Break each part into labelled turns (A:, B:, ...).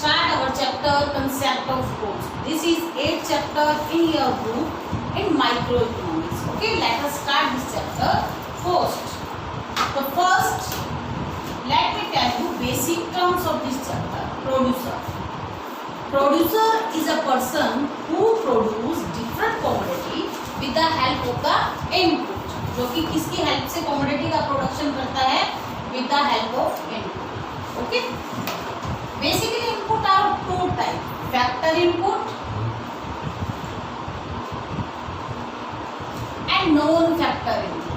A: start our chapter concept of cost. This is 8th chapter in your book in microeconomics. Okay, let us start this chapter. Cost. The first, let me tell you basic terms of this chapter. Producer. Producer is a person who produce different commodity with the help of the input. जो कि किसकी help से commodity का production करता है? With the help of input. Okay. Basically input are two types, factor input and non-factor input.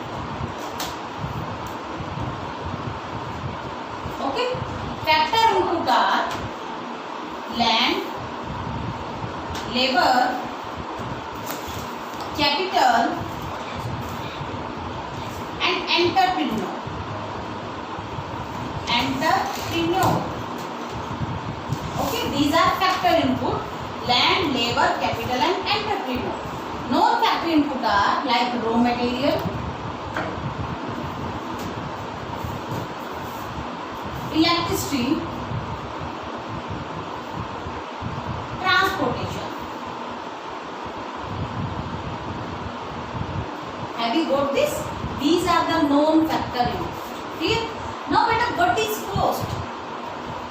A: Okay, factor input are land, labor, capital and entrepreneur. Okay, these are factor input: land, labor, capital and entrepreneur. Non-factor input are like raw material, electricity, transportation. Have you got this? These are the non-factor input. Clear? Now बेटा, what is cost?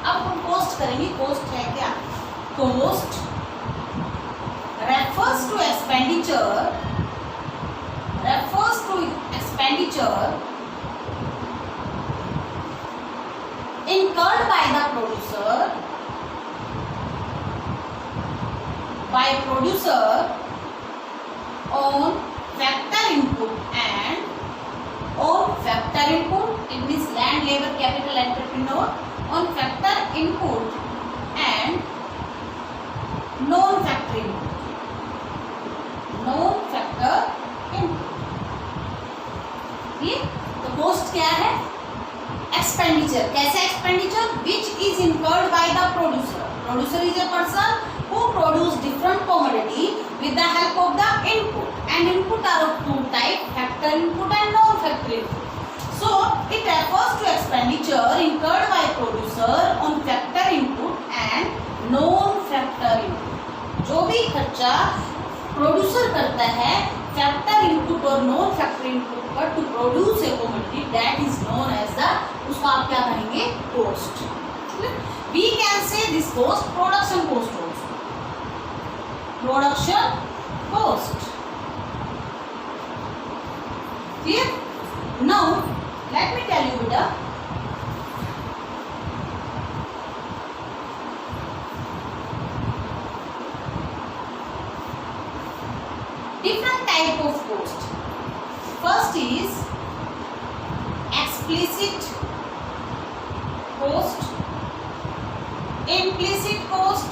A: अब हम cost करेंगे. cost है क्या? cost refers to expenditure incurred by the producer on factor input and on factor input, it means land, labor, capital, entrepreneur, on factor input and non-factor input. ये तो cost क्या है? Expenditure. कैसे expenditure? Which is incurred by the producer. Producer is a person who produce different commodity with the help of the input. And input are of two types, factor input and non-factor input. So it refers to expenditure incurred by producer on factor input and non-factor input. जो भी खर्चा producer करता है factor input और non factor input पर to produce a commodity, that is known as the, उसको आप क्या कहेंगे? Cost. We can say this cost production cost also. Production cost. Clear? Now let me tell you बेटा, different type of cost. First is explicit cost, implicit cost,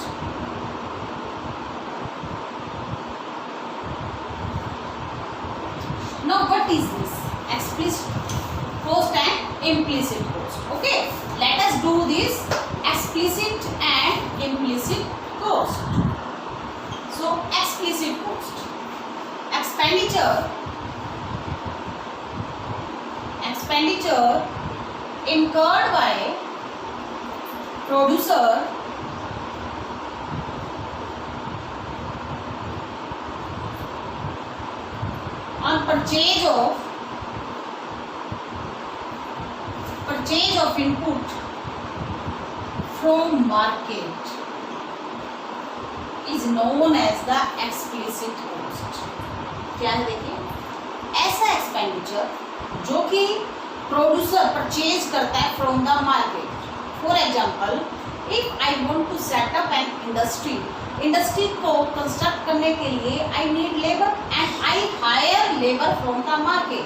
A: now what is this explicit cost and implicit cost? Okay, let us do this explicit and implicit cost. So explicit cost, expenditure incurred by producer on purchase of input from market is known as the explicit cost. क्या है? देखिए, ऐसा expenditure जो कि producer purchase करता है from the market. For example, if I want to set up an industry को construct करने के लिए I need labour and I hire labour from the market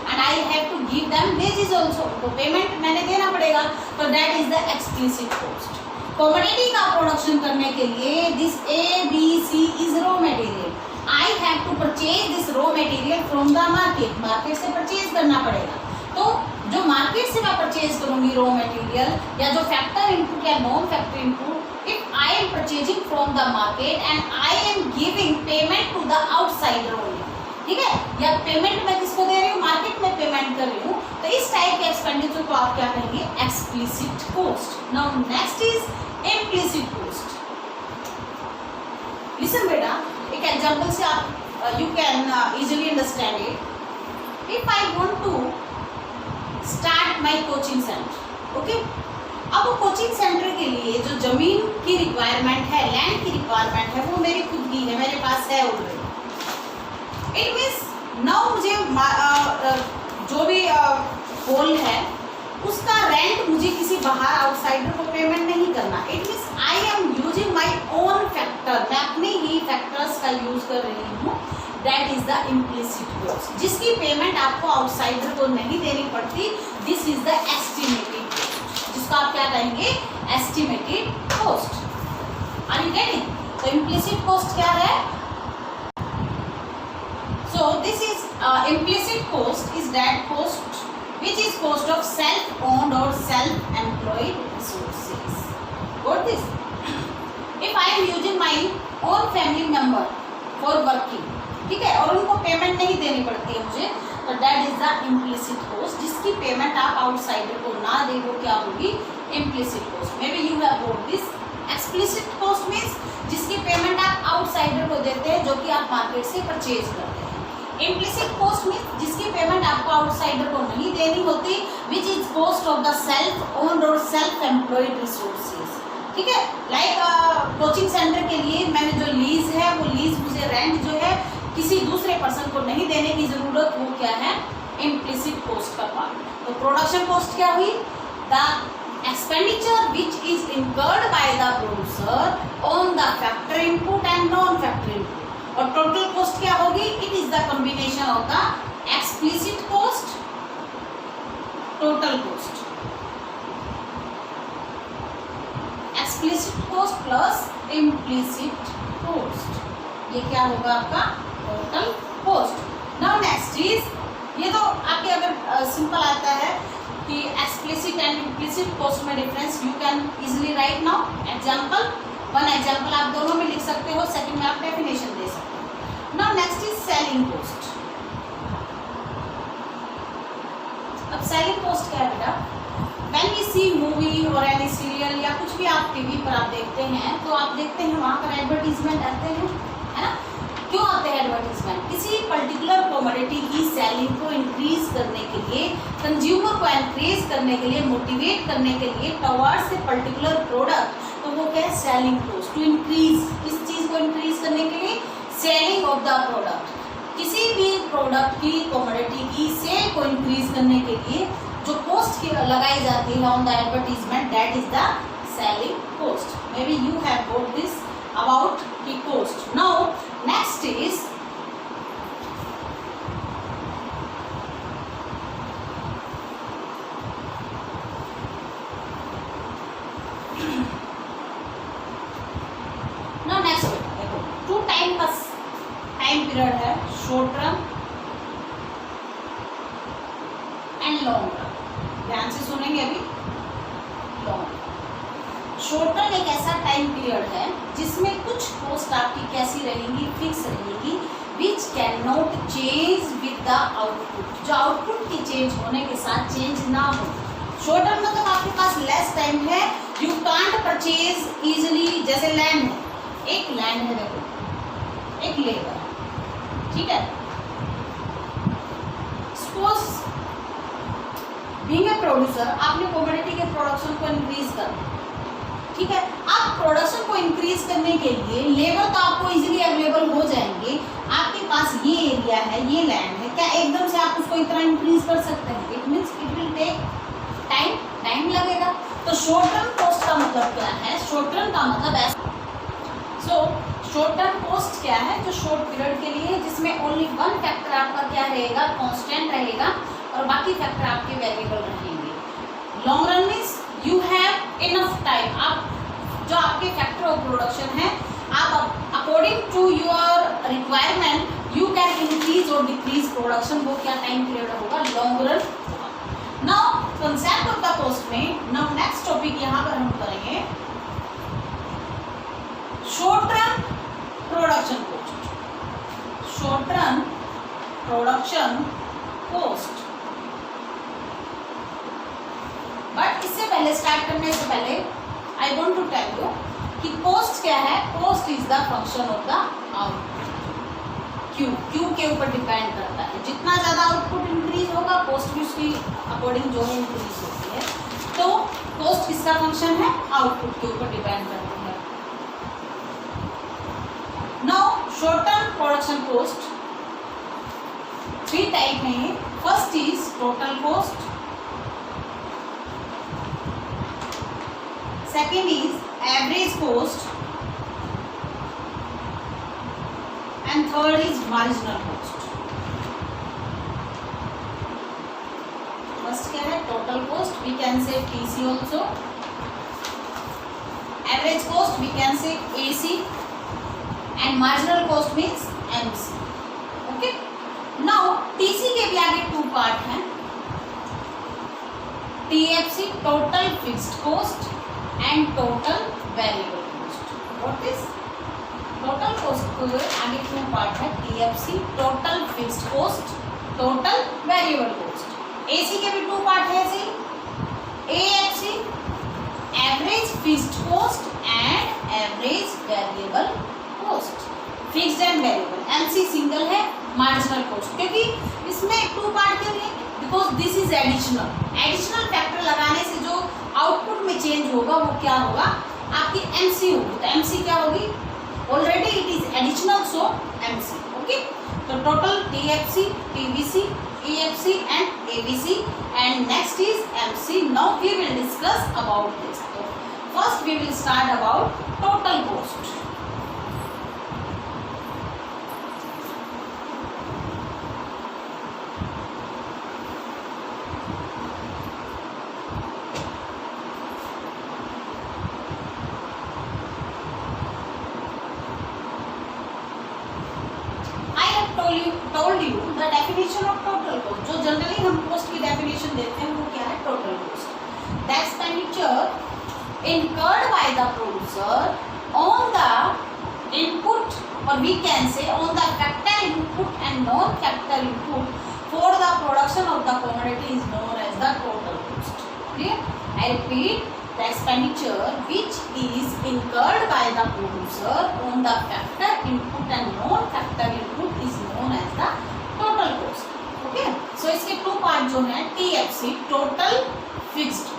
A: and I have to give them wages also. तो payment मैंने देना पड़ेगा. तो that is the explicit cost. Commodity का प्रोडक्शन करने के लिए this ABC is raw material. I have to purchase this raw material from the market. Market से परचेज करना पड़ेगा. तो जो मार्केट से मैं परचेज करूंगी रॉ मटेरियल या जो फैक्टर इनपुट या non factor input, if I am purchasing from the market and I am giving payment to the outsider only. ठीक है? या पेमेंट मैं किसको दे रही हूँ? मार्केट में पेमेंट कर रही हूँ, तो इस टाइप के एक्सपेंडिचर को आप क्या कहेंगे, explicit cost. Now next is implicit cost. Listen बेटा, एक एग्जांपल से आप you can easily understand it. If I want to start my coaching centre, okay, अब वो कोचिंग सेंटर के लिए जो जमीन की रिक्वायरमेंट है, लैंड की रिक्वायरमेंट है, वो मेरी खुद की है, मेरे पास है ऑलरेडी। इट मीन्स नाउ मुझे जो भी होल है उसका रेंट मुझे किसी बाहर आउटसाइडर को पेमेंट नहीं करना। It means I am using my own factor, मैं अपने ही फैक्टर्स का यूज कर रही हूँ। That is the implicit cost, जिसकी पेमेंट आपको आउटसाइडर को नहीं देनी पड़ती। This is the estimated cost, जिसको आप क्या कहेंगे, estimated cost. Are you getting? तो इम्प्लिसिट कॉस्ट क्या है? So this is implicit cost is that cost which is cost of self-owned or self-employed resources. Got this? If I am using my own family member for working, ठीक है, और उनको payment नहीं देनी पड़ती है मुझे, तो that is the implicit cost, जिसकी पेमेंट आप आउटसाइडर को ना दे, वो क्या होगी, implicit cost. Maybe you have got this. Explicit cost means जिसकी पेमेंट आप आउटसाइडर को देते हैं, जो कि आप मार्केट से परचेज करते हैं। इम्प्लिसिट कॉस्ट मीन जिसकी पेमेंट आपको आउटसाइडर को नहीं देनी होती, which is cost of the self owned और सेल्फ एम्प्लॉयड रिसोर्सेज। ठीक है, लाइक कोचिंग सेंटर के लिए मैंने जो लीज है, वो लीज मुझे रेंट जो है किसी दूसरे पर्सन को नहीं देने की जरूरत, वो क्या है, इम्प्लिसिट कॉस्ट का पार्ट। तो प्रोडक्शन कॉस्ट क्या हुई, the expenditure which is incurred by the producer on the factor input and non factor input. और टोटल कॉस्ट क्या होगी, it is the combination of the explicit cost, total cost, explicit cost plus implicit cost, ये क्या होगा आपका total cost. Now next is, ये तो आपके अगर सिंपल आता है कि एक्सप्लिसिट एंड इम्प्लिसिट कॉस्ट में difference you can easily right now example, one example आप दोनों में लिख सकते हो, सेकंड में आप डेफिनेशन दे सकते हो। Now next is selling cost. अब सेलिंग कॉस्ट क्या है बेटा, व्हेन वी सी मूवी और एनी सीरियल या कुछ भी आप टीवी पर आप देखते हैं, तो आप देखते हैं वहाँ पर एडवर्टीजमेंट आते हैं, है ना। क्यों आते हैं एडवर्टीजमेंट, किसी पर्टिकुलर कमोडिटी की सेलिंग को इंक्रीज करने के लिए, कंज्यूमर को एनकरेज करने के लिए, मोटिवेट करने के लिए टुवर्ड्स ए पर्टिकुलर प्रोडक्ट, तो वो क्या है, सेलिंग कॉस्ट। टू इंक्रीज, किस चीज को इंक्रीज करने के लिए, सेलिंग ऑफ द प्रोडक्ट, किसी भी प्रोडक्ट की कमोडिटी की सेल को इंक्रीज करने के लिए जो कॉस्ट लगाई जाती है on the advertisement, that is the selling cost. May be you have got this about the cost. Now next is now next देखो, टू टाइम का टाइम पीरियड है, short term and long term. ध्यान से सुनेंगे अभी। Long short term एक ऐसा time period है जिसमें कुछ कॉस्ट आपकी कैसी रहेंगी, फिक्स रहेगी, which can not change with the output, जो आउटपुट की चेंज होने के साथ चेंज ना हो। शॉर्ट टर्म मतलब आपके पास लेस टाइम है, यू कांट परचेज इजिली। जैसे लैंड है, एक लैंड है, देखो एक लेबर, ठीक है, सपोज बीइंग ए प्रोड्यूसर आपने कमोडिटी के प्रोडक्शन को इंक्रीज करना, ठीक है। आप प्रोडक्शन को इंक्रीज करने के लिए लेबर तो आपको इजीली अवेलेबल हो जाएंगे, आपके पास ये एरिया है, ये लैंड है, क्या एकदम से आप उसको इतना इंक्रीज कर सकते हैं? It means it will take time, time लगेगा। तो शॉर्ट टर्म कॉस्ट का मतलब क्या है, शॉर्ट टर्म का मतलब है, सो शॉर्ट टर्म कॉस्ट क्या है, जो शॉर्ट पीरियड के लिए, जिसमें ओनली वन फैक्टर आपका क्या रहेगा, कांस्टेंट रहेगा, और बाकी फैक्टर आपके वेरिएबल रहेंगे। Long run means you have enough time, आप जो आपके फैक्टर ऑफ प्रोडक्शन है, आप according to your requirement you can increase और डिक्रीज प्रोडक्शन, वो क्या टाइम पीरियड होगा, long run. Now concept of the cost में, नाउ नेक्स्ट टॉपिक यहाँ पर हम करेंगे short term production cost. Short term production cost. But इससे पहले स्टार्ट करने से पहले I want to tell you कि कॉस्ट क्या है. Cost is the function of the output. Q के ऊपर डिपेंड करता है. जितना ज्यादा आउटपुट इंक्रीज होगा कॉस्ट भी उसकी अकॉर्डिंग जो है इंक्रीज होती है. तो कॉस्ट किसका फंक्शन है? आउटपुट के ऊपर डिपेंड करती है. Now short term production cost 3 type में है. First is total cost, second is average cost, and third is marginal cost. First क्या है? Total cost, we can say TC also. Average cost we can say AC, and marginal cost means MC. Okay. Now TC के भी आगे 2 part हैं. TFC total fixed cost and total variable cost. What is total cost? को आगे 2 part है. TFC total fixed cost, total variable cost. AC के भी 2 part है. ऐसे AFC average fixed cost and average variable cost. Fixed and variable. MC single है. Marginal cost क्योंकि इसमें 2 पार्ट के लिए because this is additional factor लगाने से जो आउटपुट में चेंज होगा वो क्या होगा? आपकी एमसी होगी. तो एमसी क्या होगी? Already it is additional so MC. Okay. तो total TFC, TVC, EFC and ABC and next is MC. Now we will discuss about this. तो first we will start about total cost. told you the definition of total cost. जो generally हम cost की definition देते हैं वो क्या है? Total cost. The expenditure incurred by the producer on the input, or we can say on the capital input and non-capital input for the production of the commodity is known as the total cost. Clear? I repeat, the expenditure which is incurred by the producer on the capital input and non-capital input is known as the total cost. Okay? So इसके 2 part जो हैं TFC total fixed